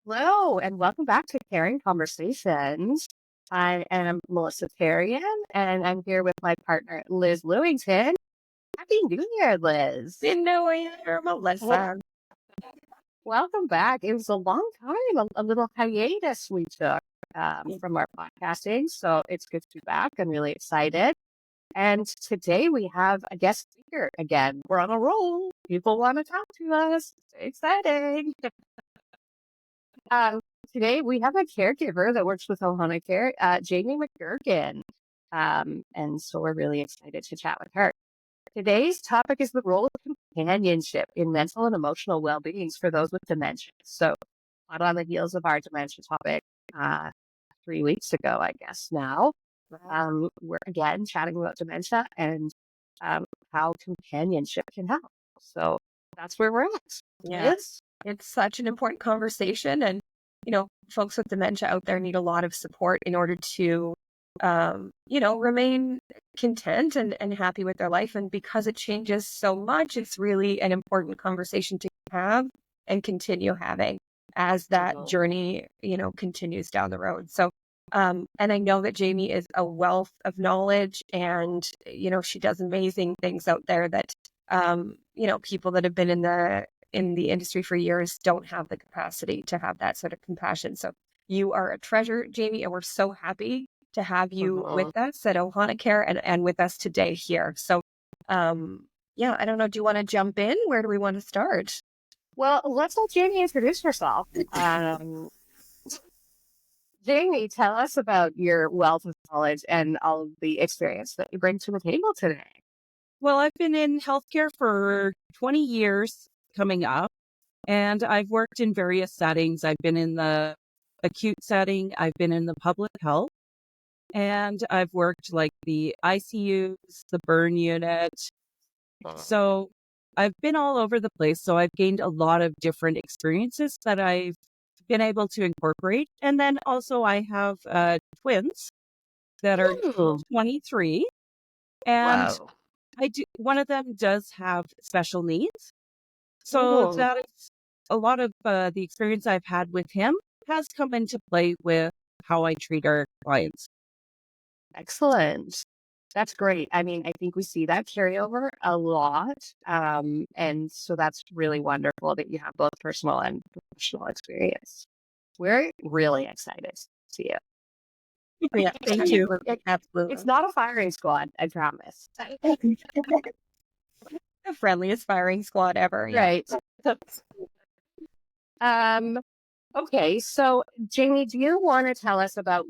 Hello, and welcome back to Caring Conversations. I am Melissa Therrien, and I'm here with my partner, Liz Lewington. Happy New Year, Liz. Been knowing her, Well, Melissa. welcome back. It was a long time, a little hiatus we took from our podcasting. So it's good to be back. I'm really excited. And today we have a guest speaker again. We're on a roll. People want to talk to us. It's exciting. Um, Today we have a caregiver that works with Ohana Care, Jamie McGurgin. And so we're really excited to chat with her. Today's topic is the role of companionship in mental and emotional well-being for those with dementia. So hot on the heels of our dementia topic 3 weeks ago, I guess now. We're again chatting about dementia and how companionship can help. So that's where we're at. Yeah, Liz? it's such an important conversation. And, folks with dementia out there need a lot of support in order to, remain content and happy with their life. And because it changes so much, it's really an important conversation to have and continue having as that journey, continues down the road. So, and I know that Jamie is a wealth of knowledge and, she does amazing things out there that, people that have been in the industry for years don't have the capacity to have that sort of compassion. So you are a treasure, Jamie, and we're so happy to have you with us at Ohana Care and with us today here. So, I don't know. Do you want to jump in? Where do we want to start? Well, let's let Jamie introduce herself. Jamie, tell us about your wealth of knowledge and all of the experience that you bring to the table today. Well, I've been in healthcare for 20 years coming up, and I've worked in various settings. I've been in the acute setting, I've been in the public health, and I've worked like the ICUs, the burn unit. So I've been all over the place. So I've gained a lot of different experiences that I've been able to incorporate. And then also I have twins that are 23. And Wow. one of them does have special needs. So that is a lot of the experience I've had with him has come into play with how I treat our clients. Excellent. That's great. I mean, I think we see that carryover a lot. And so that's really wonderful that you have both personal and professional experience. We're really excited to see you. Yeah, thank you. Absolutely. It's not a firing squad, I promise. The friendliest firing squad ever. Yeah. Right. Okay, so Jamie, do you want to tell us about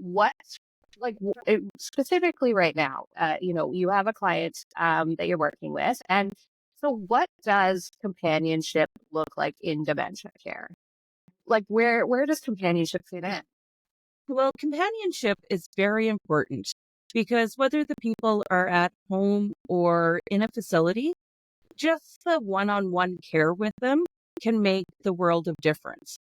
specifically right now, you have a client that you're working with, and so what does companionship look like in dementia care? Like where does companionship fit in? Well, companionship is very important because whether the people are at home or in a facility, just the one-on-one care with them can make the world of difference.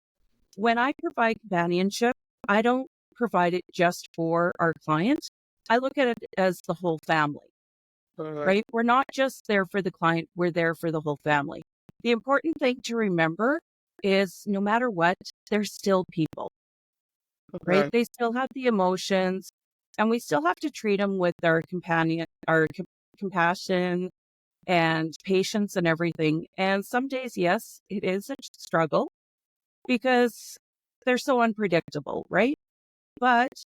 When I provide companionship, I don't provide it just for our clients. I look at it as the whole family, right? We're not just there for the client, we're there for the whole family. The important thing to remember is no matter what, they're still people, right? They still have the emotions and we still have to treat them with our compassion and patience and everything. And some days, yes, it is a struggle because they're so unpredictable, right? But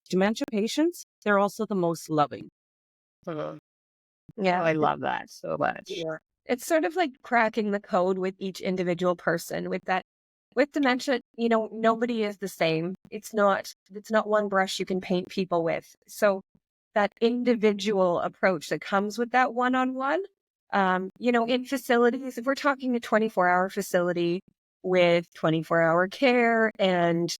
dementia patients, they're also the most loving. Yeah. I love that so much. Yeah. It's sort of like cracking the code with each individual person with dementia, nobody is the same. It's not one brush you can paint people with. So that individual approach that comes with that one-on-one, in facilities, if we're talking a 24-hour facility with 24-hour care and,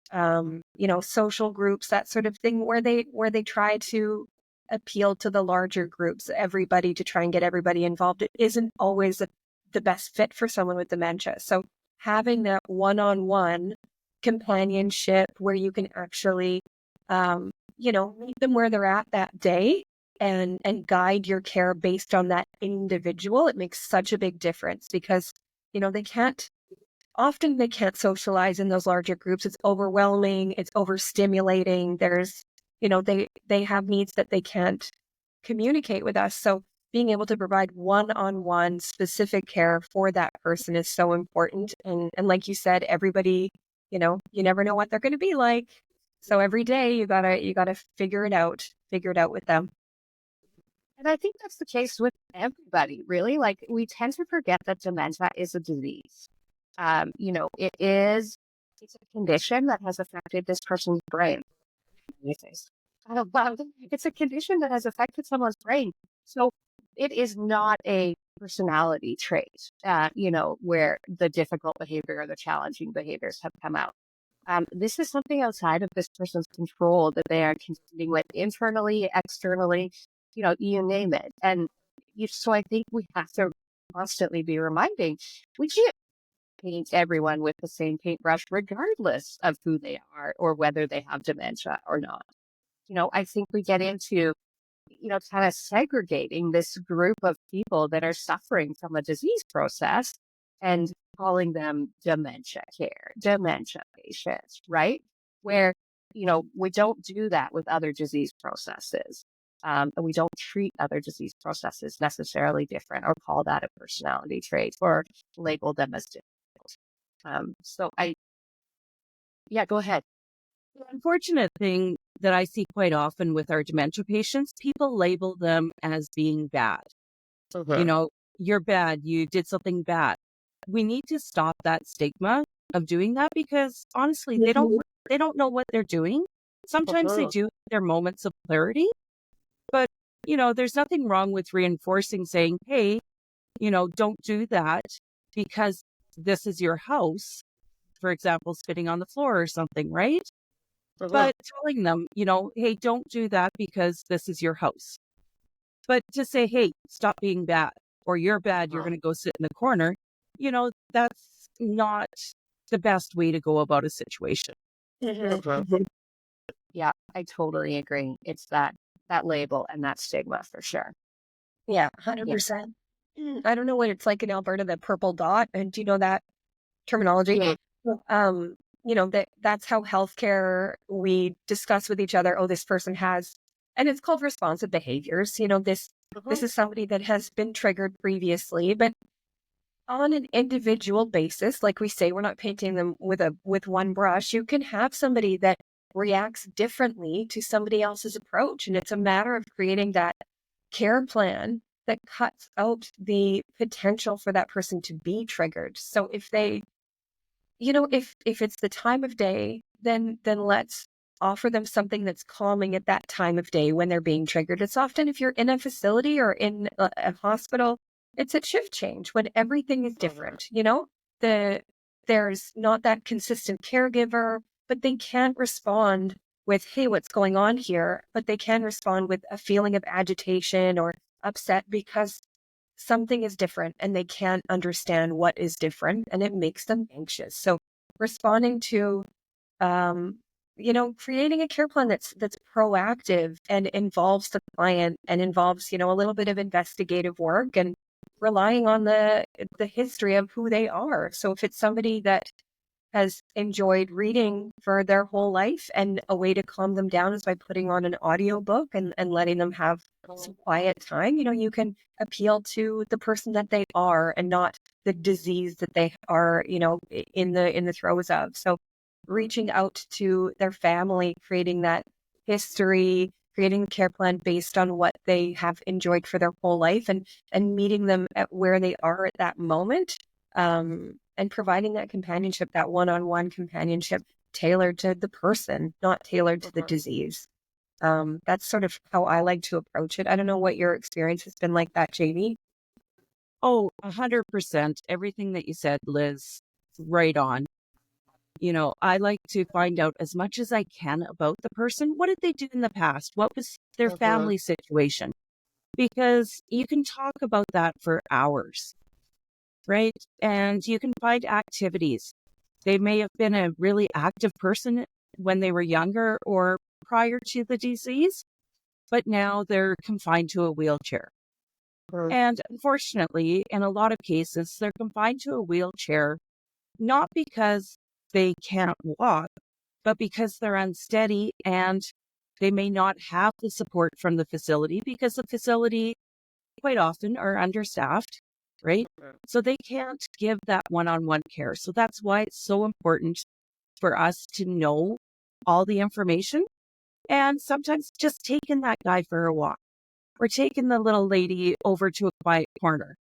social groups, that sort of thing, where they try to appeal to the larger groups, everybody, to try and get everybody involved, it isn't always the best fit for someone with dementia. So having that one-on-one companionship where you can actually, meet them where they're at that day and guide your care based on that individual, it makes such a big difference because, they can't often they can't socialize in those larger groups. It's overwhelming. It's overstimulating. There's, they have needs that they can't communicate with us. So being able to provide one-on-one specific care for that person is so important. And like you said, everybody, you never know what they're going to be like. So every day you gotta figure it out with them. And I think that's the case with everybody, really. Like, we tend to forget that dementia is a disease. It's a condition that has affected this person's brain. Anyways, I don't know. It's a condition that has affected someone's brain. So it is not a personality trait, where the difficult behavior or the challenging behaviors have come out. This is something outside of this person's control that they are contending with internally, externally, you name it. And so I think we have to constantly be reminding we can't paint everyone with the same paintbrush, regardless of who they are or whether they have dementia or not. I think we get into, kind of segregating this group of people that are suffering from a disease process and calling them dementia care, dementia patients, right? Where, we don't do that with other disease processes. And we don't treat other disease processes necessarily different or call that a personality trait or label them as difficult. Yeah, go ahead. The unfortunate thing that I see quite often with our dementia patients, people label them as being bad. Mhm. You're bad, you did something bad. We need to stop that stigma of doing that because honestly, they don't know what they're doing. Sometimes they Mhm. do have their moments of clarity, but there's nothing wrong with reinforcing saying, hey, don't do that because this is your house. For example, spitting on the floor or something, right? Mhm. But telling them, hey, don't do that because this is your house. But to say, hey, stop being bad or you're bad, you're going to go sit in the corner, that's not the best way to go about a situation. Mhm. Yeah, I totally agree. It's that label and that stigma for sure. Yeah, Yeah. 100%. I don't know what it's like in Alberta, the purple dot. And do you know that terminology? Yeah. Um, that's how healthcare we discuss with each other. Oh, this person has, and it's called responsive behaviors. This Mhm. is somebody that has been triggered previously, but on an individual basis, like we say, we're not painting them with one brush. You can have somebody that reacts differently to somebody else's approach, and it's a matter of creating that care plan that cuts out the potential for that person to be triggered. So if they, if it's the time of day, then let's offer them something that's calming at that time of day when they're being triggered. It's often if you're in a facility or in a hospital, it's a shift change when everything is Mhm. different. There's not that consistent caregiver, but they can't respond with, hey, what's going on here? But they can respond with a feeling of agitation or upset because something is different and they can't understand what is different and it makes them anxious. So responding to, um, creating a care plan that's proactive and involves the client and involves, a little bit of investigative work and relying on the history of who they are. So if it's somebody that has enjoyed reading for their whole life, and a way to calm them down is by putting on an audiobook and letting them have some quiet time. You can appeal to the person that they are and not the disease that they are, in the throes of. So reaching out to their family, creating that history, creating a care plan based on what they have enjoyed for their whole life, and meeting them at where they are at that moment, and providing that companionship, that one-on-one companionship tailored to the person, not tailored to the Mhm. disease. That's sort of how I like to approach it. I don't know what your experience has been like that, Jamie. Oh, 100%. Everything that you said, Liz, right on. I like to find out as much as I can about the person. What did they do in the past? What was their Mhm. family situation? Because you can talk about that for hours, right? And you can find activities. They may have been a really active person when they were younger or prior to the disease, but now they're confined to a wheelchair. Mhm. And unfortunately, in a lot of cases, they're confined to a wheelchair not because they can't walk, but because they're unsteady and they may not have the support from the facility because the facility quite often are understaffed, right? So they can't give that one-on-one care. So that's why it's so important for us to know all the information, and sometimes just taking that guy for a walk or taking the little lady over to a quiet corner.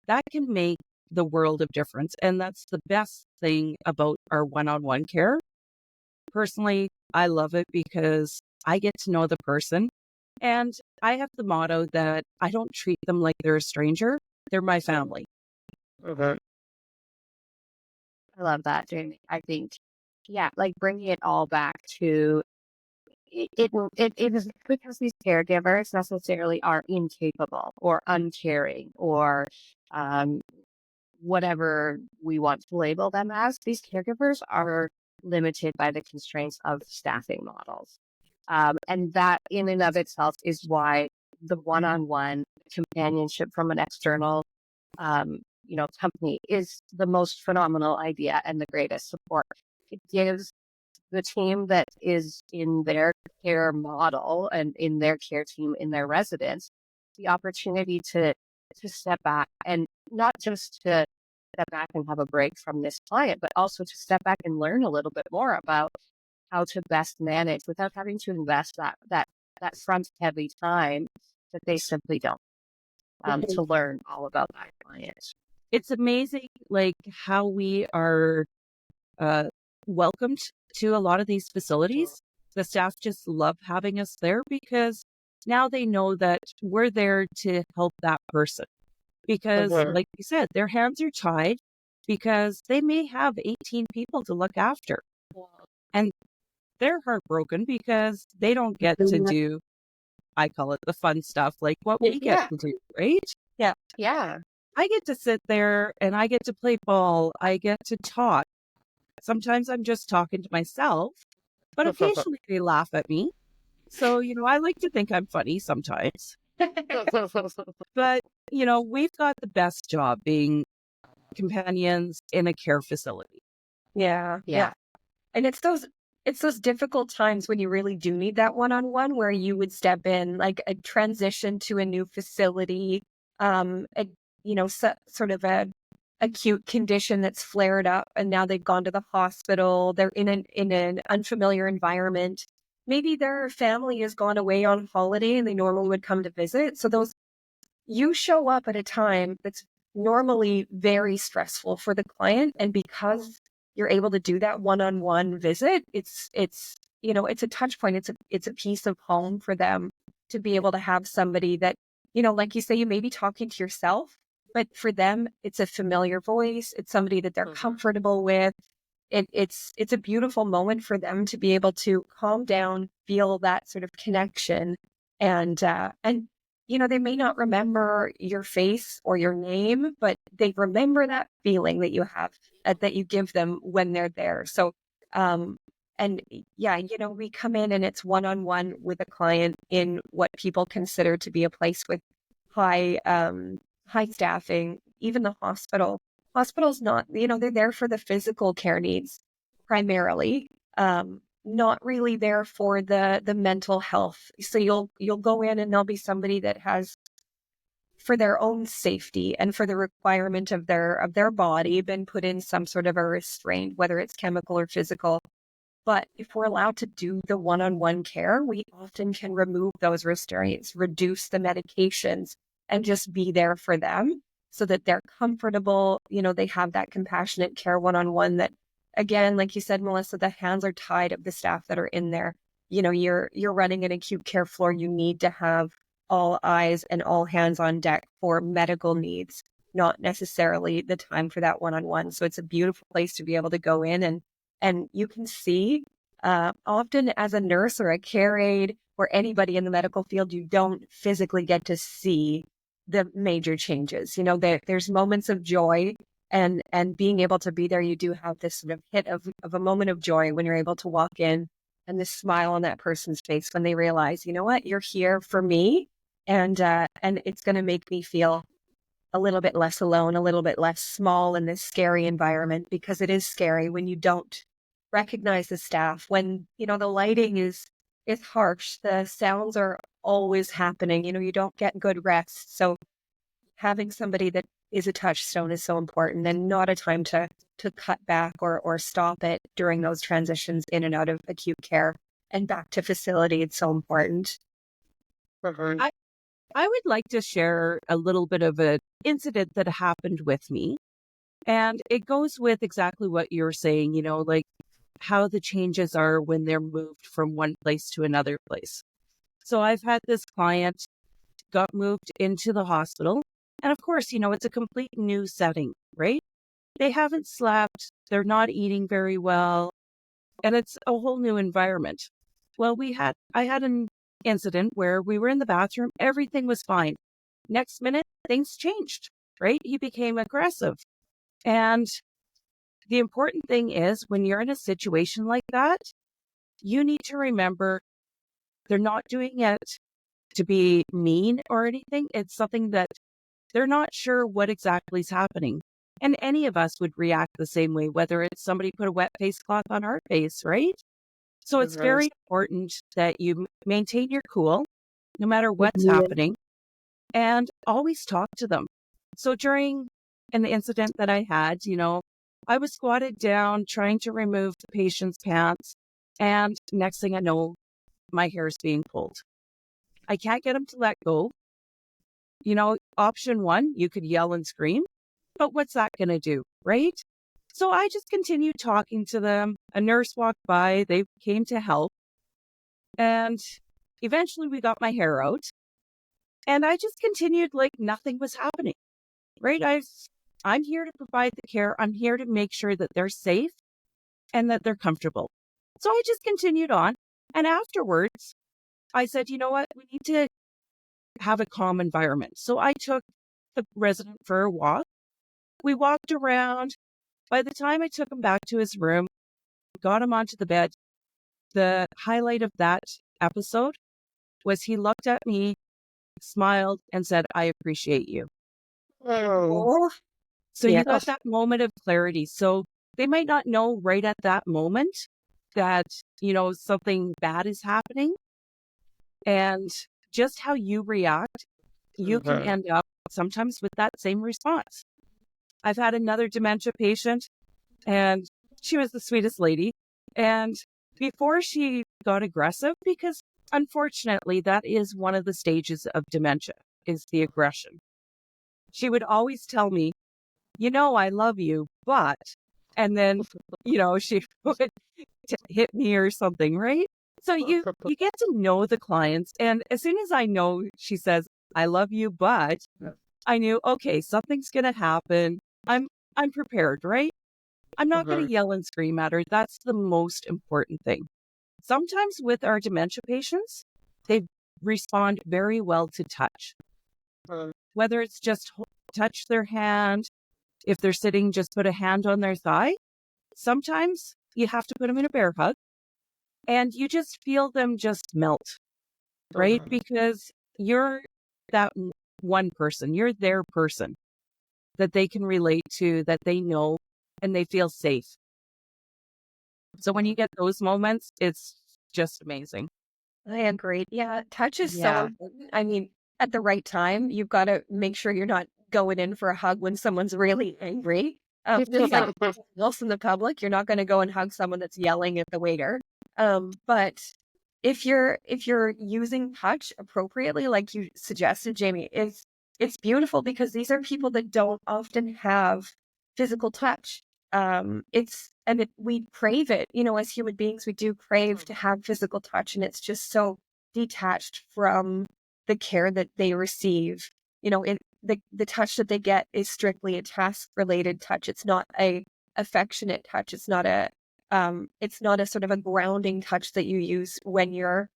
That can make the world of difference. And that's the best thing about our one-on-one care. Personally, I love it because I get to know the person, and I have the motto that I don't treat them like they're a stranger. They're my family. I love that, Jamie. I think, yeah, like bringing it all back to it is because these caregivers necessarily are incapable or uncaring or um, whatever we want to label them as. These caregivers are limited by the constraints of staffing models. And that in and of itself is why the one-on-one companionship from an external company is the most phenomenal idea and the greatest support. It gives the team that is in their care model and in their care team in their residence the opportunity to step back, and not just to step back and have a break from this client, but also to step back and learn a little bit more about how to best manage without having to invest that front heavy time that they simply don't, to learn all about that client. It's amazing, like how we are uh, welcomed to a lot of these facilities. The staff just love having us there because now they know that we're there to help that person. Because, like you said, their hands are tied because they may have 18 people to look after. And they're heartbroken because they don't get to do, I call it the fun stuff, like what we get to do, right? Yeah. Yeah. I get to sit there and I get to play ball. I get to talk. Sometimes I'm just talking to myself, but occasionally they laugh at me. So, I like to think I'm funny sometimes. But, we've got the best job being companions in a care facility. Yeah. Yeah. And it's those difficult times when you really do need that one-on-one where you would step in, like a transition to a new facility, sort of a acute condition that's flared up and now they've gone to the hospital. They're in an unfamiliar environment. Maybe their family has gone away on holiday and they normally would come to visit. So you show up at a time that's normally very stressful for the client. And because you're able to do that one-on-one visit, it's a touch point. It's a piece of home for them to be able to have somebody that, like you say, you may be talking to yourself, but for them, it's a familiar voice. It's somebody that they're comfortable with. It's a beautiful moment for them to be able to calm down, feel that sort of connection, and they may not remember your face or your name, but they remember that feeling that you have, that you give them when they're there. So, and yeah, we come in and it's one-on-one with a client in what people consider to be a place with high staffing. Even the hospital's not, they're there for the physical care needs primarily. Not really there for the mental health. So you'll go in and there'll be somebody that has, for their own safety and for the requirement of their body, been put in some sort of a restraint, whether it's chemical or physical. But if we're allowed to do the one-on-one care, we often can remove those restraints, reduce the medications, and just be there for them so that they're comfortable. They have that compassionate care one-on-one that, again, like you said, Melissa, the hands are tied of the staff that are in there. You're running an acute care floor. You need to have all eyes and all hands on deck for medical needs, not necessarily the time for that one-on-one. So it's a beautiful place to be able to go in and you can see, often as a nurse or a care aide or anybody in the medical field, you don't physically get to see the major changes. There's moments of joy and being able to be there. You do have this sort of hit of a moment of joy when you're able to walk in and this smile on that person's face when they realize, you know what, you're here for me and it's going to make me feel a little bit less alone, a little bit less small in this scary environment, because it is scary when you don't recognize the staff, when, the lighting is harsh, the sounds are always happening, you don't get good rest. So having somebody that is a touchstone is so important, and not a time to cut back or stop it during those transitions in and out of acute care and back to facility. It's so important. I, I would like to share a little bit of an incident that happened with me. And it goes with exactly what you're saying, like how the changes are when they're moved from one place to another place. So I've had this client got moved into the hospital. And of course, it's a complete new setting, right? They haven't slept. They're not eating very well. And it's a whole new environment. Well, I had an incident where we were in the bathroom. Everything was fine. Next minute, things changed, right? He became aggressive. And the important thing is, when you're in a situation like that, you need to remember they're not doing it to be mean or anything. It's something that they're not sure what exactly is happening. And any of us would react the same way, whether it's somebody put a wet face cloth on our face, right? So it's very important that you maintain your cool, no matter what's happening, and always talk to them. So during an incident that I had, I was squatted down trying to remove the patient's pants. And next thing I know, my hair is being pulled. I can't get him to let go. Option one, you could yell and scream, but what's that going to do, right? So I just continued talking to them. A nurse walked by. They came to help. And eventually we got my hair out. And I just continued like nothing was happening, right? I'm here to provide the care. I'm here to make sure that they're safe and that they're comfortable. So I just continued on. And afterwards, I said, you know what? We need to have a calm environment. So I took the resident for a walk. We walked around. By the time I took him back to his room, got him onto the bed, the highlight of that episode was he looked at me, smiled, and said, I appreciate you. Oh, So you got that moment of clarity. So they might not know right at that moment that, something bad is happening. And just how you react, you can end up sometimes with that same response. I've had another dementia patient, and she was the sweetest lady. And before she got aggressive, because unfortunately, that is one of the stages of dementia, is the aggression. She would always tell me, I love you, but, and then, she would hit me or something, right? So you get to know the clients. And as soon as I know she says, I love you, but I knew, okay, something's going to happen. I'm prepared, right? I'm not going to yell and scream at her. That's the most important thing. Sometimes with our dementia patients, they respond very well to touch. Whether it's just touch their hand, if they're sitting, just put a hand on their thigh. Sometimes you have to put them in a bear hug and you just feel them just melt, right? Because you're that one person, you're their person that they can relate to, that they know, and they feel safe. So when you get those moments, it's just amazing. I agree. Yeah, touch is so important. I mean, at the right time, you've got to make sure you're not going in for a hug when someone's really angry. Just like else in the public, you're not going to go and hug someone that's yelling at the waiter. But if you're using touch appropriately, like you suggested, Jamie, it's beautiful, because these are people that don't often have physical touch. We crave it, as human beings, we do crave to have physical touch, and it's just so detached from the care that they receive. The touch that they get is strictly a task related touch. It's not a affectionate touch. It's not a sort of a grounding touch that you use when you're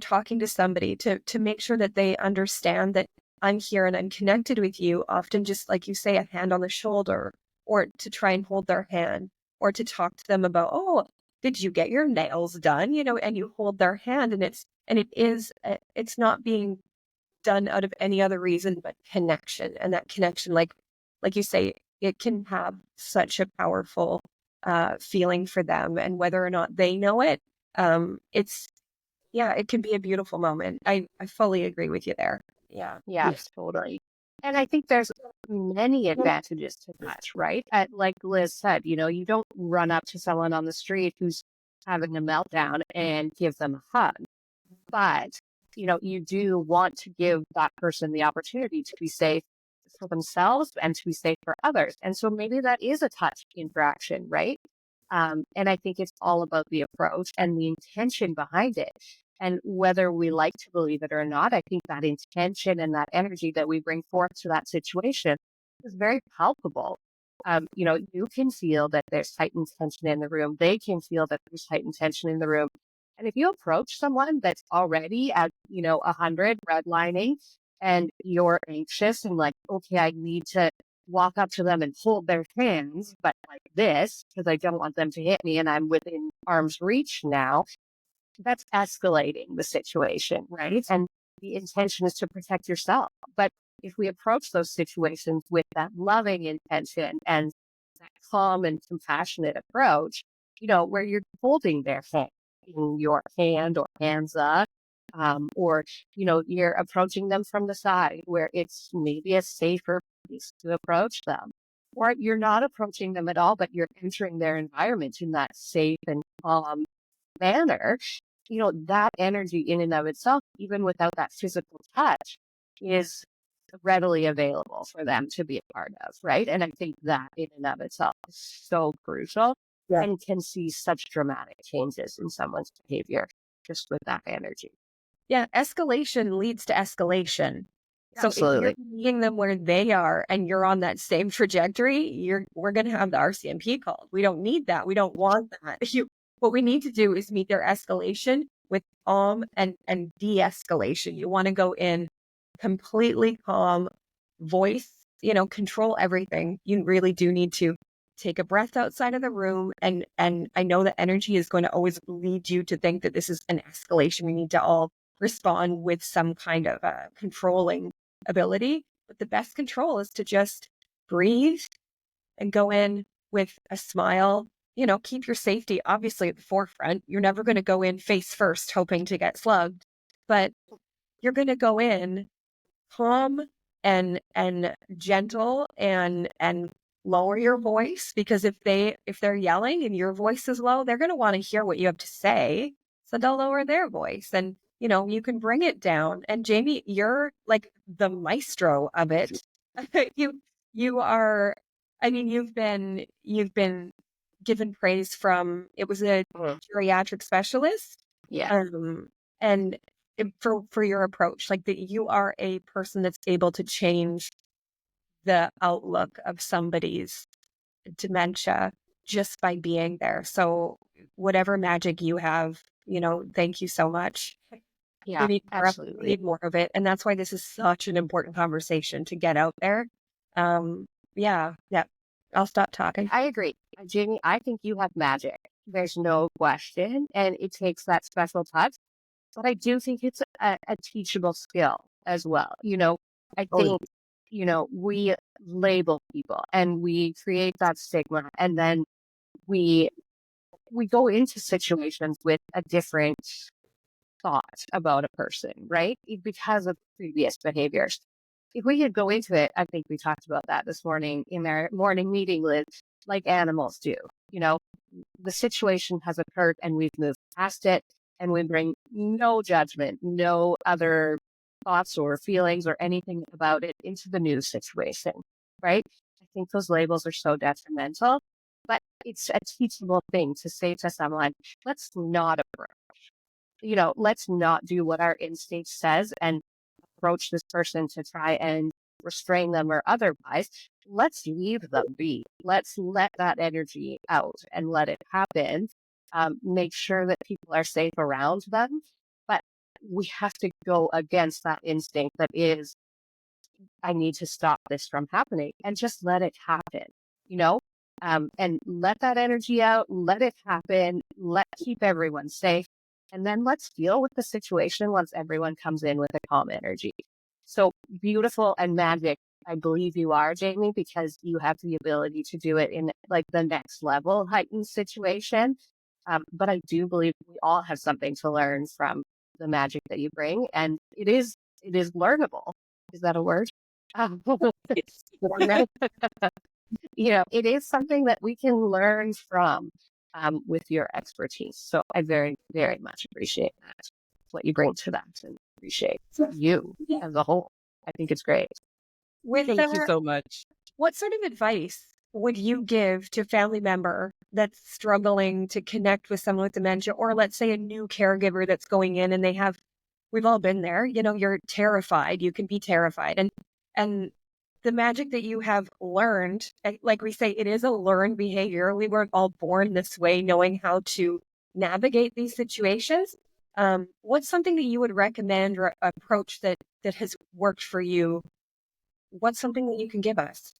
talking to somebody to make sure that they understand that I'm here and I'm connected with you. Often, just like you say, a hand on the shoulder, or to try and hold their hand, or to talk to them about, oh, did you get your nails done? And you hold their hand, and it's not being done out of any other reason but connection. And that connection, like you say, it can have such a powerful feeling for them. And whether or not they know it, it can be a beautiful moment. I fully agree with you there. Yeah. Yeah, totally. And I think there's many advantages to that, right? Like Liz said, you don't run up to someone on the street who's having a meltdown and give them a hug. But, you do want to give that person the opportunity to be safe for themselves and to be safe for others. And so maybe that is a touch interaction, right? And I think it's all about the approach and the intention behind it. And whether we like to believe it or not, I think that intention and that energy that we bring forth to that situation is very palpable. You can feel that there's heightened tension in the room. They can feel that there's heightened tension in the room. And if you approach someone that's already at, 100 redlining and you're anxious and like, okay, I need to walk up to them and hold their hands, but like this, because I don't want them to hit me and I'm within arm's reach now, that's escalating the situation, right? And the intention is to protect yourself. But if we approach those situations with that loving intention and that calm and compassionate approach, where you're holding their hand in your hand or hands up, or, you're approaching them from the side where it's maybe a safer place to approach them. Or you're not approaching them at all, but you're entering their environment in that safe and calm manner, that energy in and of itself, even without that physical touch, is readily available for them to be a part of, right? And I think that in and of itself is so crucial and can see such dramatic changes in someone's behavior just with that energy. Yeah, escalation leads to escalation. So Absolutely. if you're meeting them where they are and you're on that same trajectory, we're going to have the RCMP called. We don't need that. We don't want that. What we need to do is meet their escalation with calm and de-escalation. You want to go in completely calm, voice, control everything. You really do need to take a breath outside of the room. And I know that energy is going to always lead you to think that this is an escalation. We need to all respond with some kind of controlling ability. But the best control is to just breathe and go in with a smile. Keep your safety obviously at the forefront. You're never going to go in face first hoping to get slugged, but you're going to go in calm and gentle and lower your voice, because if they're yelling and your voice is low, they're going to want to hear what you have to say. So they'll lower their voice, and you can bring it down. And Jamie, you're like the maestro of it. You are, I mean, you've been given praise from, it was a geriatric specialist. Yeah. And for your approach, like that you are a person that's able to change the outlook of somebody's dementia just by being there. So whatever magic you have, thank you so much. Yeah, We absolutely. need more of it. And that's why this is such an important conversation to get out there. Yeah. I'll stop talking. I agree. Jamie, I think you have magic. There's no question. And it takes that special touch. But I do think it's a teachable skill as well. I think, we label people and we create that stigma, and then we go into situations with a different thought about a person, right? Because of previous behaviors. If we could go into it, I think we talked about that this morning in our morning meeting, Liz, like animals do. The situation has occurred and we've moved past it, and we bring no judgment, no other thoughts or feelings or anything about it into the new situation, right? I think those labels are so detrimental, but it's a teachable thing to say to someone, let's not approach, let's not do what our instinct says and approach this person to try and restrain them or otherwise. Let's leave them be. Let's let that energy out and let it happen. Make sure that people are safe around them. But we have to go against that instinct that is, I need to stop this from happening, and just let it happen, and let that energy out, let it happen, keep everyone safe. And then let's deal with the situation once everyone comes in with a calm energy. So beautiful and magic. I believe you are, Jamie, because you have the ability to do it in like the next level heightened situation. But I do believe we all have something to learn from the magic that you bring, and it is learnable. Is that a word? It's It is something that we can learn from with your expertise. So I very, very much appreciate that, what you bring to that, and appreciate you as a whole. I think it's great. With Thank you so much. what sort of advice would you give to a family member that's struggling to connect with someone with dementia, or let's say a new caregiver that's going in and we've all been there, you're terrified, you can be terrified. And the magic that you have learned, like we say, it is a learned behavior. We weren't all born this way, knowing how to navigate these situations. What's something that you would recommend or approach that has worked for you? What's something that you can give us?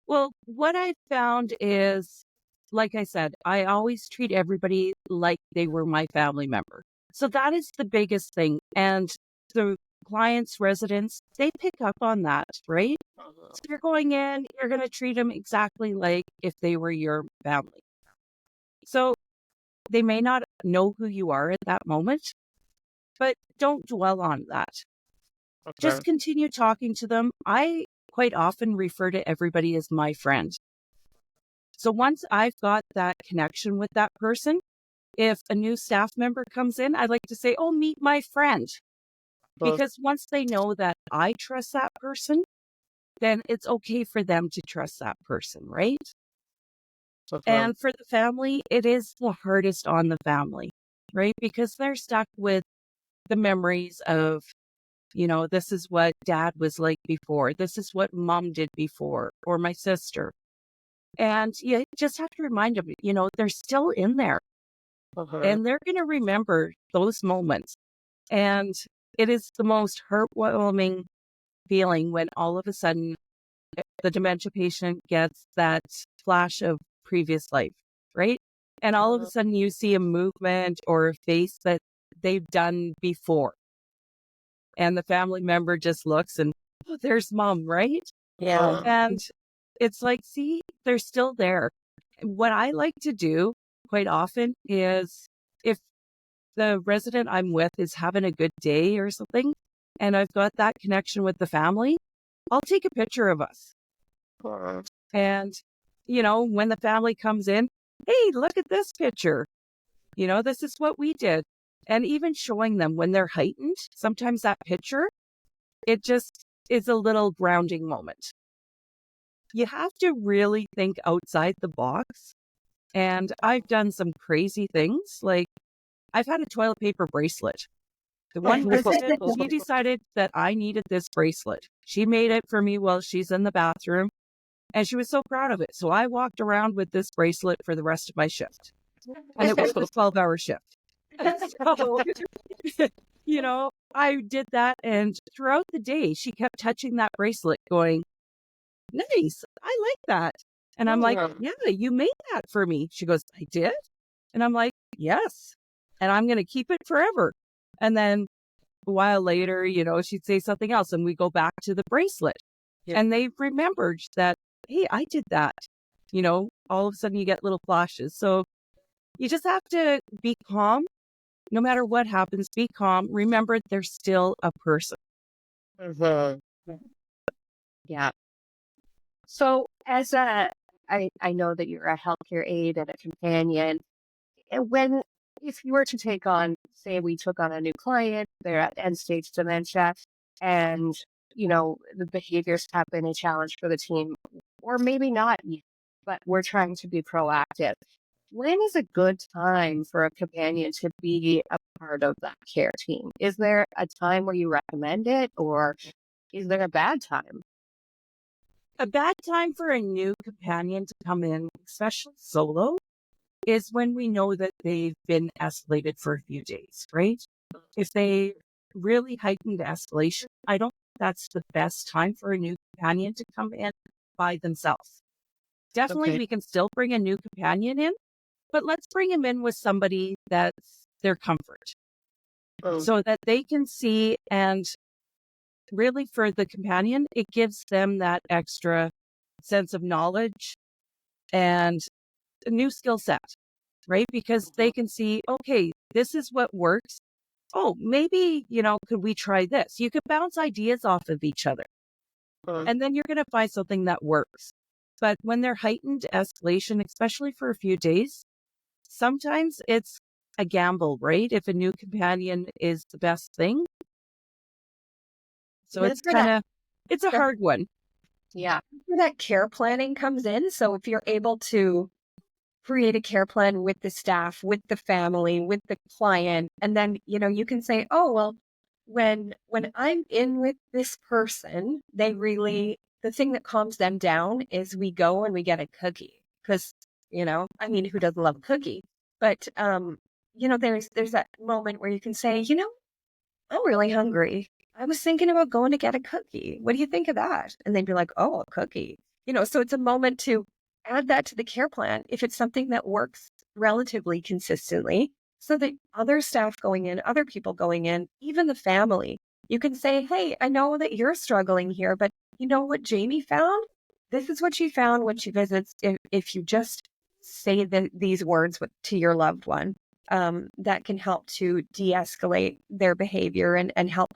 Well, what I found is, like I said, I always treat everybody like they were my family member. So that is the biggest thing. And the clients, residents, they pick up on that, right? So you're going in, you're going to treat them exactly like if they were your family. So they may not know who you are at that moment, but don't dwell on that. Just continue talking to them. I quite often refer to everybody as my friend. So once I've got that connection with that person, if a new staff member comes in, I'd like to say, oh, meet my friend. Because once they know that I trust that person, then it's okay for them to trust that person, right? And for the family, it is the hardest on the family, right? Because they're stuck with the memories of, this is what dad was like before. This is what mom did before, or my sister. And you just have to remind them, they're still in there and they're going to remember those moments. And it is the most heartwarming feeling when all of a sudden the dementia patient gets that flash of previous life, right? And all of a sudden you see a movement or a face that they've done before. And the family member just looks and, oh, there's mom, right? Yeah. And it's like, see, they're still there. What I like to do quite often is if the resident I'm with is having a good day or something, and I've got that connection with the family, I'll take a picture of us. And, when the family comes in, hey, look at this picture. This is what we did. And even showing them when they're heightened, sometimes that picture, it just is a little grounding moment. You have to really think outside the box. And I've done some crazy things. Like I've had a toilet paper bracelet. The one resident, she decided that I needed this bracelet. She made it for me while she's in the bathroom. And she was so proud of it. So I walked around with this bracelet for the rest of my shift. And it was a 12-hour shift. So, I did that. And throughout the day, she kept touching that bracelet going, nice, I like that. And I'm like, yeah, you made that for me. She goes, I did? And I'm like, yes. And I'm going to keep it forever. And then a while later, she'd say something else and we go back to the bracelet. Yeah. And they remembered that, hey, I did that. All of a sudden you get little flashes. So you just have to be calm. No matter what happens, be calm. Remember, they're still a person. Yeah. So I know that you're a healthcare aide and a companion. And if you were to take on, say we took on a new client, they're at end stage dementia, and, the behaviors have been a challenge for the team, or maybe not, but we're trying to be proactive. When is a good time for a companion to be a part of that care team? Is there a time where you recommend it, or is there a bad time? A bad time for a new companion to come in, especially solo, is when we know that they've been escalated for a few days, right? If they really heightened escalation, I don't think that's the best time for a new companion to come in by themselves. Definitely, we can still bring a new companion in, but let's bring them in with somebody that's their comfort so that they can see and really for the companion, it gives them that extra sense of knowledge and a new skill set, right? Because they can see, okay, this is what works. Oh, maybe, could we try this? You could bounce ideas off of each other, and then you're going to find something that works. But when they're heightened escalation, especially for a few days, sometimes it's a gamble, right? If a new companion is the best thing. So That's it's where it's a hard one. Yeah. that care planning comes in. So if you're able to create a care plan with the staff, with the family, with the client, and then, you can say, oh, well, when I'm in with this person, the thing that calms them down is we go and we get a cookie. Because, who doesn't love a cookie? But, there's that moment where you can say, I'm really hungry. I was thinking about going to get a cookie. What do you think of that? And they'd be like, oh, a cookie. So it's a moment to add that to the care plan if it's something that works relatively consistently, so that other staff going in, other people going in, even the family, you can say, hey, I know that you're struggling here, but you know what Jamie found? This is what she found when she visits. If you just say these words to your loved one, that can help to de-escalate their behavior and help,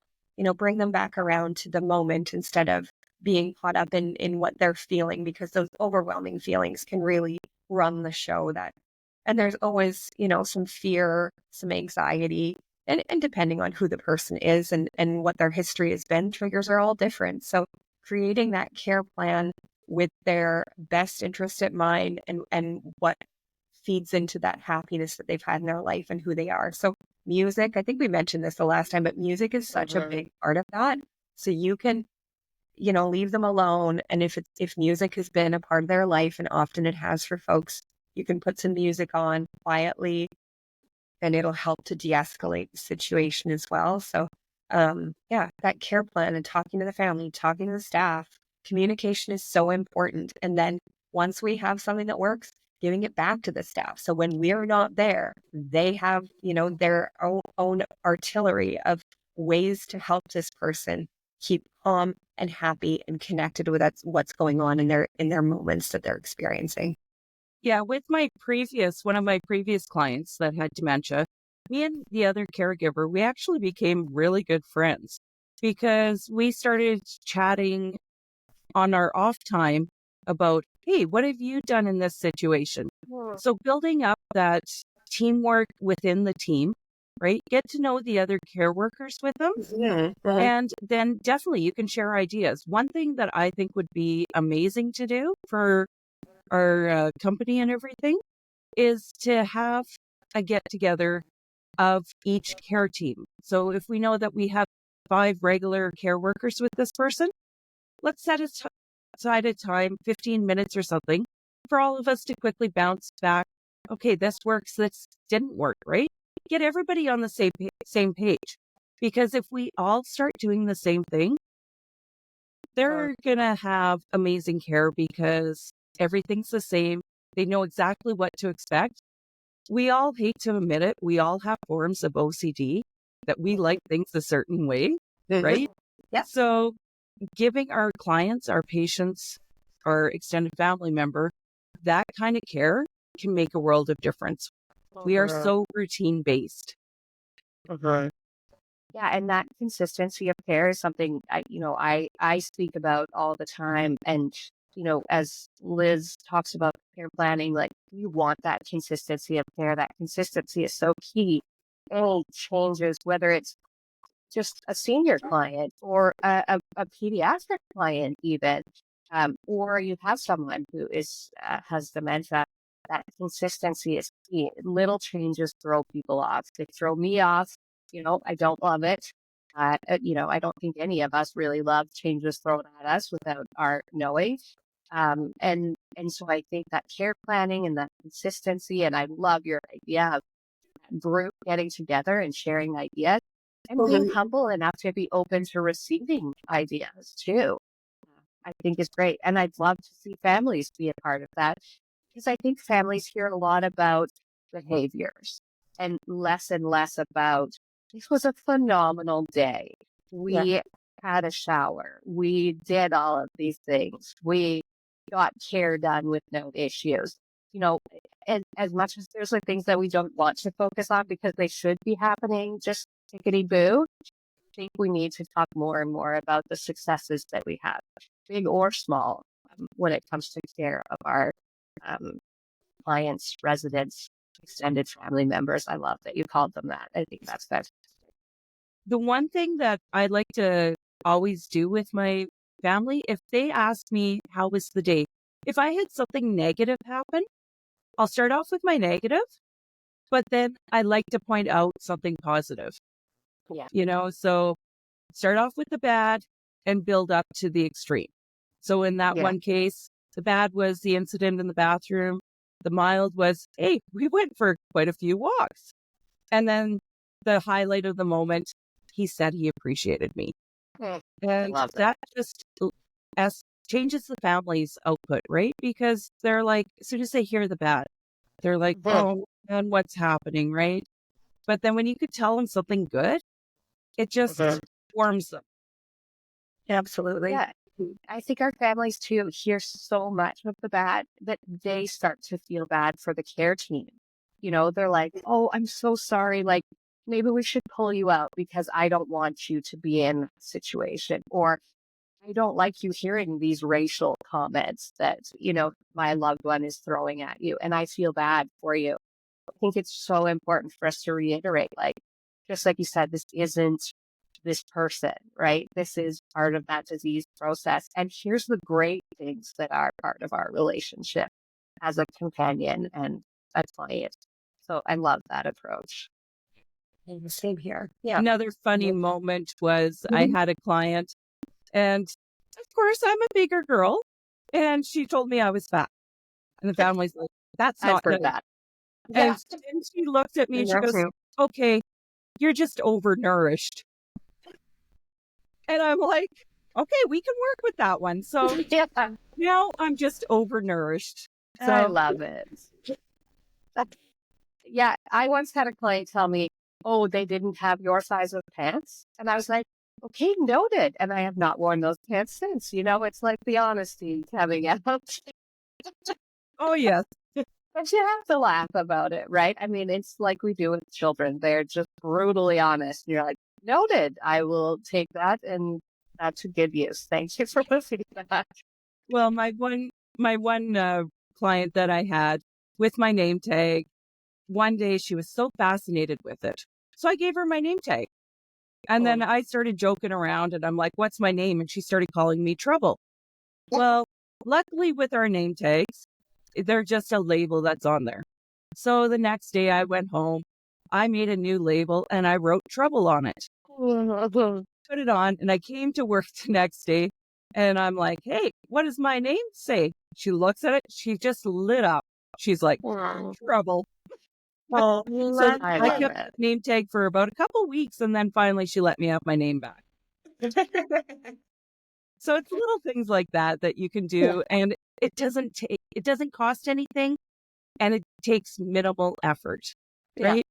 bring them back around to the moment instead of being caught up in what they're feeling, because those overwhelming feelings can really run the show. And there's always, some fear, some anxiety, and depending on who the person is and what their history has been, triggers are all different. So creating that care plan with their best interest at mind and what feeds into that happiness that they've had in their life and who they are. So music, I think we mentioned this the last time, but music is such a big part of that. So you can, leave them alone. And if music has been a part of their life, and often it has for folks, you can put some music on quietly, and it'll help to de-escalate the situation as well. So, that care plan and talking to the family, talking to the staff, communication is so important. And then once we have something that works, giving it back to the staff. So when we're not there, they have, their own artillery of ways to help this person keep calm and happy and connected with what's going on in their moments that they're experiencing. Yeah, with one of my previous clients that had dementia, me and the other caregiver, we actually became really good friends because we started chatting on our off time about, hey, what have you done in this situation? So building up that teamwork within the team, right? Get to know the other care workers with them. And then definitely you can share ideas. One thing that I think would be amazing to do for our company and everything is to have a get together of each care team. So if we know that we have 5 regular care workers with this person, let's set aside a time, 15 minutes or something, for all of us to quickly bounce back. Okay, this works, this didn't work, right? Get everybody on the same page. Because if we all start doing the same thing, they're going to have amazing care because everything's the same. They know exactly what to expect. We all hate to admit it. We all have forms of OCD that we like things a certain way, right? Yeah. So giving our clients, our patients, our extended family member, that kind of care can make a world of difference. We are so routine based. Yeah, and that consistency of care is something I speak about all the time. And as Liz talks about care planning, like you want that consistency of care. That consistency is so key. Any changes, whether it's just a senior client or a pediatric client, even, or you have someone who has dementia, that consistency is key. Little changes throw people off. They throw me off. I don't love it. I don't think any of us really love changes thrown at us without our knowing. And so I think that care planning and that consistency, and I love your idea of group getting together and sharing ideas and being humble enough to be open to receiving ideas too. I think is great. And I'd love to see families be a part of that, because I think families hear a lot about behaviors and less about, this was a phenomenal day. We had a shower. We did all of these things. We got care done with no issues. You know, as much as there's like things that we don't want to focus on because they should be happening, just tickety boo. I think we need to talk more and more about the successes that we have, big or small, when it comes to care of our um, clients, residents, extended family members. I love that you called them that. I think that's fantastic. The one thing that I like to always do with my family, if they ask me, how was the day? If I had something negative happen, I'll start off with my negative, but then I like to point out something positive, Yeah. so start off with the bad and build up to the extreme. So in that Yeah. one case, the bad was the incident in the bathroom. The mild was, hey, we went for quite a few walks. And then the highlight of the moment, he said he appreciated me. I And love that. just changes the family's output, right? Because they're like, as soon as they hear the bad, they're like, Mhm. oh, and what's happening, right? But then when you could tell them something good, it just Mhm. warms them. Absolutely. Yeah. I think our families too hear so much of the bad that they start to feel bad for the care team. They're like, oh, I'm so sorry. Like, maybe we should pull you out because I don't want you to be in that situation. Or I don't like you hearing these racial comments that, my loved one is throwing at you. And I feel bad for you. I think it's so important for us to reiterate, like, just like you said, this isn't this person, right? This is part of that disease process. And here's the great things that are part of our relationship as a companion and a client. So I love that approach. Same here. Yeah. Another funny moment was I had a client, and of course, I'm a bigger girl, and she told me I was fat. And the family's like, that's I've not heard good. that. And Yeah. then she looked at me and she Me goes, too. okay, you're just overnourished. And I'm like, okay, we can work with that one. So Yeah. now I'm just overnourished. I So, love it. Yeah. I once had a client tell me, oh, they didn't have your size of pants. And I was like, okay, noted. And I have not worn those pants since. It's like the honesty coming out. oh, yes. But you have to laugh about it, right? I mean, it's like we do with children. They're just brutally honest. You're like, noted. I will take that, and that's a good use. Thank you for listening to that. Well, my one client that I had with my name tag, one day she was so fascinated with it. So I gave her my name tag. And then I started joking around and I'm like, what's my name? And she started calling me Trouble. Well, luckily with our name tags, they're just a label that's on there. So the next day I went home, I made a new label and I wrote Trouble on it. Put it on and I came to work the next day and I'm like, hey, what does my name say? She looks at it. She just lit up. She's like, Trouble. Well, So I I love kept it. the name tag for about a couple weeks and then finally she let me have my name back. So it's little things like that you can do and it doesn't cost anything and it takes minimal effort. Yeah. Right?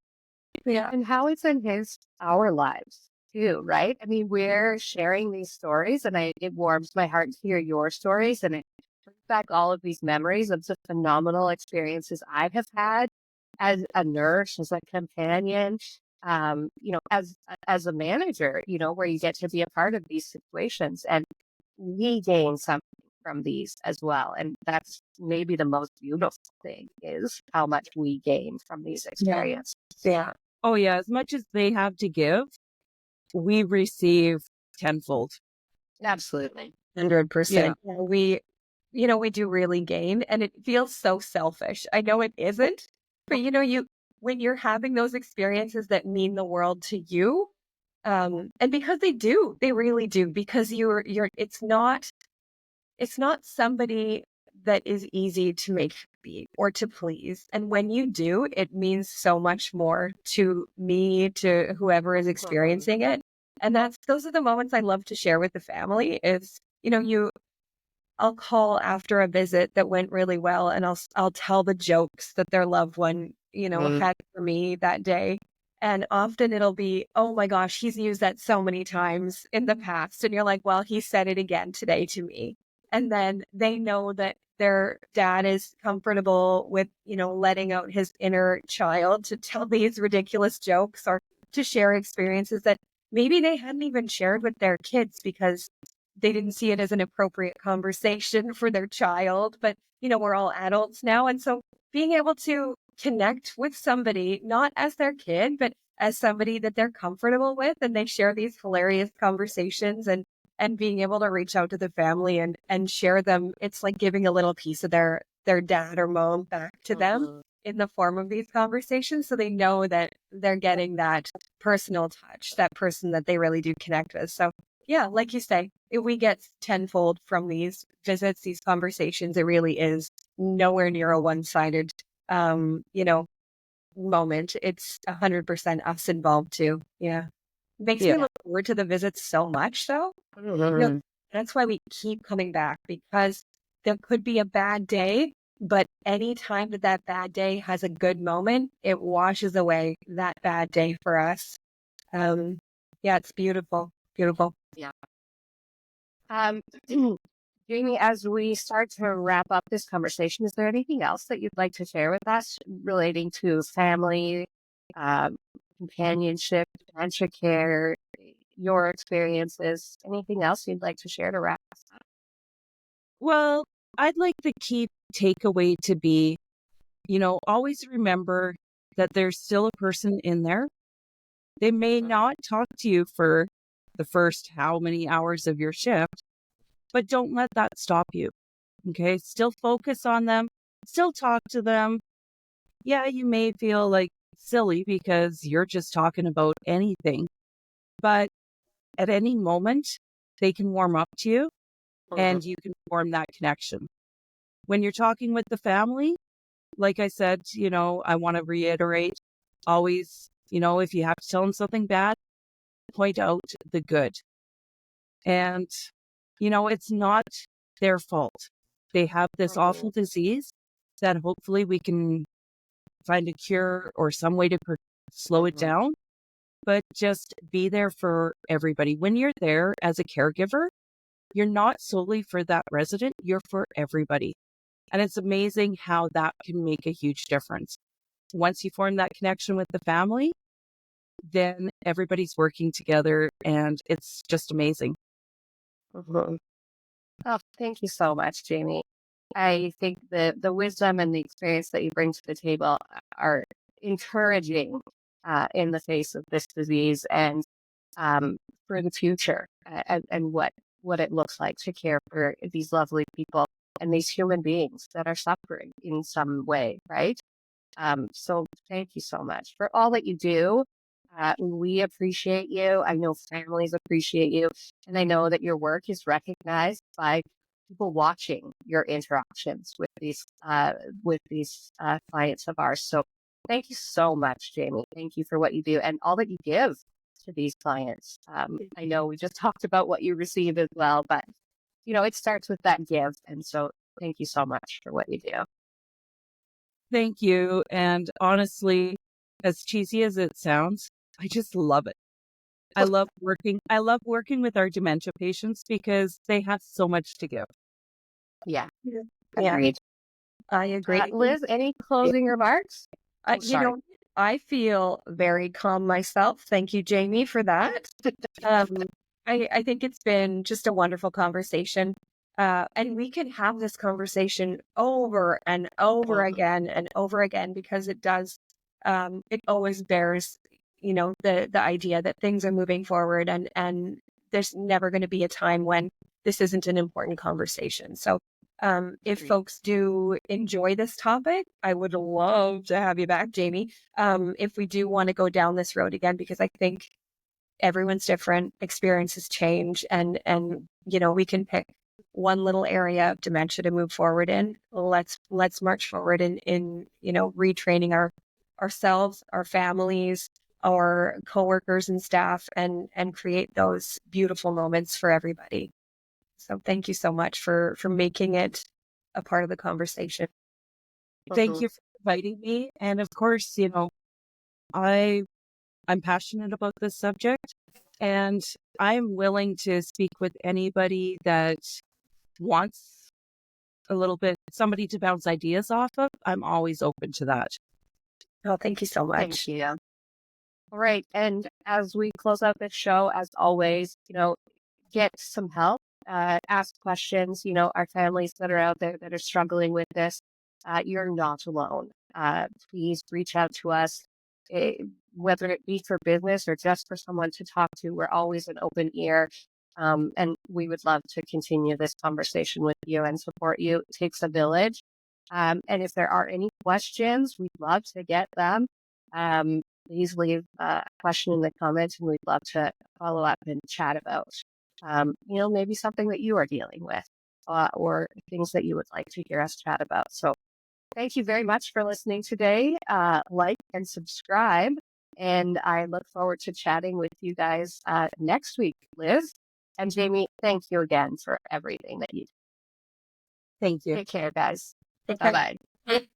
Yeah. And how it's enhanced our lives too, right? I mean, we're sharing these stories, and it warms my heart to hear your stories, and it brings back all of these memories of the phenomenal experiences I have had as a nurse, as a companion, as a manager, where you get to be a part of these situations, and we gain something from these as well. And that's maybe the most beautiful thing is how much we gain from these experiences. Yeah. Oh yeah, as much as they have to give, we receive tenfold. Absolutely. 100%. Yeah, we do really gain, and it feels so selfish. I know it isn't, but when you're having those experiences that mean the world to you, and because they really do, because it's not somebody that is easy to make happy or to please. And when you do, it means so much more to me, to whoever is experiencing it. And those are the moments I love to share with the family is, I'll call after a visit that went really well and I'll tell the jokes that their loved one, had for me that day. And often it'll be, oh my gosh, he's used that so many times in the past. And you're like, well, he said it again today to me. And then they know that their dad is comfortable with, letting out his inner child to tell these ridiculous jokes or to share experiences that maybe they hadn't even shared with their kids because they didn't see it as an appropriate conversation for their child. But, we're all adults now. And so being able to connect with somebody, not as their kid, but as somebody that they're comfortable with, and they share these hilarious conversations and being able to reach out to the family and share them, it's like giving a little piece of their dad or mom back to them in the form of these conversations. So they know that they're getting that personal touch, that person that they really do connect with. So yeah, like you say, if we get tenfold from these visits, these conversations, it really is nowhere near a one-sided, moment. It's 100% us involved too. Yeah. Makes me look forward to the visits so much though. That's why we keep coming back, because there could be a bad day, but anytime that bad day has a good moment, it washes away that bad day for us. It's beautiful. Beautiful. Yeah. Jamie, as we start to wrap up this conversation, is there anything else that you'd like to share with us relating to family, companionship, dementia care, your experiences? Anything else you'd like to share to wrap us up? Well, I'd like the key takeaway to be, always remember that there's still a person in there. They may not talk to you for the first how many hours of your shift, but don't let that stop you. Okay. Still focus on them, still talk to them. Yeah, you may feel like silly because you're just talking about anything, but at any moment, they can warm up to you and you can form that connection. When you're talking with the family, like I said, I want to reiterate always, if you have to tell them something bad, point out the good. And, it's not their fault. They have this awful disease that hopefully we can find a cure or some way to slow it down, but just be there for everybody. When you're there as a caregiver, you're not solely for that resident, you're for everybody. And it's amazing how that can make a huge difference. Once you form that connection with the family, then everybody's working together and it's just amazing. Oh, thank you so much, Jamie. I think the wisdom and the experience that you bring to the table are encouraging in the face of this disease and for the future and what it looks like to care for these lovely people and these human beings that are suffering in some way, right? So thank you so much for all that you do. We appreciate you. I know families appreciate you. And I know that your work is recognized by people watching your interactions with these clients of ours. So thank you so much, Jamie. Thank you for what you do and all that you give to these clients. I know we just talked about what you receive as well, but it starts with that give. And so thank you so much for what you do. Thank you. And honestly, as cheesy as it sounds, I just love it. I love working with our dementia patients because they have so much to give. Yeah. Agreed. I agree. Liz, any closing remarks? I feel very calm myself. Thank you, Jamie, for that. I think it's been just a wonderful conversation. And we can have this conversation over and over again and over again because it does, it always bears, the idea that things are moving forward and there's never going to be a time when this isn't an important conversation. So if folks do enjoy this topic, I would love to have you back, Jamie, if we do want to go down this road again, because I think everyone's different, experiences change, and we can pick one little area of dementia to move forward in. Let's march forward in retraining ourselves, our families, our coworkers and staff, and create those beautiful moments for everybody. So thank you so much for making it a part of the conversation. Thank you for inviting me. And of course, I I'm passionate about this subject, and I'm willing to speak with anybody that wants a little bit, somebody to bounce ideas off of. I'm always open to that. Oh, thank you so Thank much. you. All right. And as we close out this show, as always, get some help, ask questions. Our families that are out there that are struggling with this, you're not alone. Please reach out to us, eh, whether it be for business or just for someone to talk to. We're always an open ear. And we would love to continue this conversation with you and support you. It takes a village. And if there are any questions, we'd love to get them. Please leave a question in the comments, and we'd love to follow up and chat about, maybe something that you are dealing with, or things that you would like to hear us chat about. So thank you very much for listening today. Like and subscribe, and I look forward to chatting with you guys next week. Liz and Jamie, thank you again for everything that you do. Thank you. Take care, guys. Take care. Bye-bye.